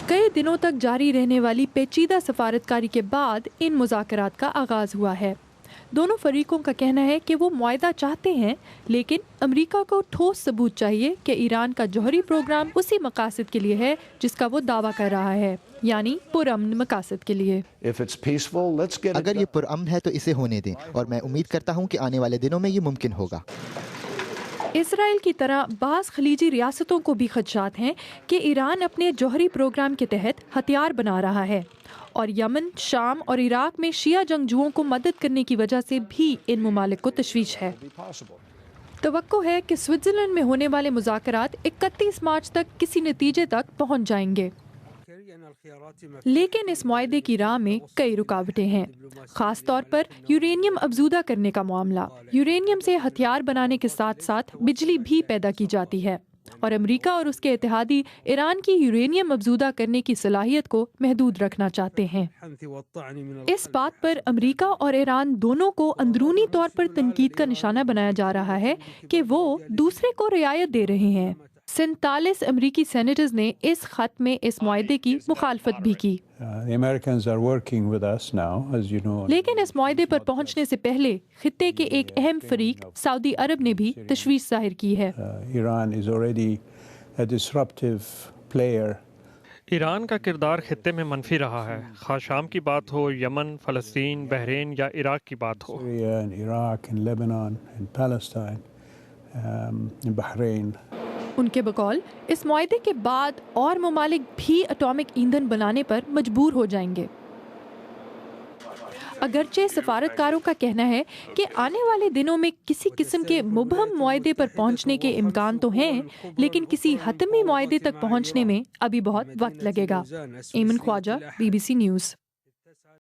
کئی دنوں تک جاری رہنے والی پیچیدہ سفارتکاری کے بعد ان مذاکرات کا آغاز ہوا ہے۔ دونوں فریقوں کا کہنا ہے کہ وہ معاہدہ چاہتے ہیں، لیکن امریکہ کو ٹھوس ثبوت چاہیے کہ ایران کا جوہری پروگرام اسی مقاصد کے لیے ہے جس کا وہ دعویٰ کر رہا ہے، یعنی پرامن مقاصد کے لیے۔ اگر یہ پرامن ہے تو اسے ہونے دیں، اور میں امید کرتا ہوں کہ آنے والے دنوں میں یہ ممکن ہوگا۔ اسرائیل کی طرح بعض خلیجی ریاستوں کو بھی خدشات ہیں کہ ایران اپنے جوہری پروگرام کے تحت ہتھیار بنا رہا ہے، اور یمن، شام اور عراق میں شیعہ جنگجوؤں کو مدد کرنے کی وجہ سے بھی ان ممالک کو تشویش ہے۔ توقع ہے کہ سوئٹزرلینڈ میں ہونے والے مذاکرات 31 مارچ تک کسی نتیجے تک پہنچ جائیں گے، لیکن اس معاہدے کی راہ میں کئی رکاوٹیں ہیں، خاص طور پر یورینیم افزودہ کرنے کا معاملہ۔ یورینیم سے ہتھیار بنانے کے ساتھ ساتھ بجلی بھی پیدا کی جاتی ہے، اور امریکہ اور اس کے اتحادی ایران کی یورینیم افزودہ کرنے کی صلاحیت کو محدود رکھنا چاہتے ہیں۔ اس بات پر امریکہ اور ایران دونوں کو اندرونی طور پر تنقید کا نشانہ بنایا جا رہا ہے کہ وہ دوسرے کو رعایت دے رہے ہیں۔ 47 امریکی سینیٹرز نے اس خط میں اس معاہدے کی مخالفت بھی کی، لیکن اس معاہدے پر پہنچنے سے پہلے خطے کے ایک اہم فریق سعودی عرب نے بھی تشویش ظاہر کی ہے۔ ایران کا کردار خطے میں منفی رہا ہے، خواہ شام کی بات ہو، یمن، فلسطین، بحرین یا عراق کی بات ہو۔ ان کے بقول اس معاہدے کے بعد اور ممالک بھی اٹامک ایندھن بنانے پر مجبور ہو جائیں گے۔ اگرچہ سفارتکاروں کا کہنا ہے کہ آنے والے دنوں میں کسی قسم کے مبہم معاہدے پر پہنچنے کے امکان تو ہیں، لیکن کسی حتمی معاہدے تک پہنچنے میں ابھی بہت وقت لگے گا۔ ایمن خواجہ، BBC نیوز۔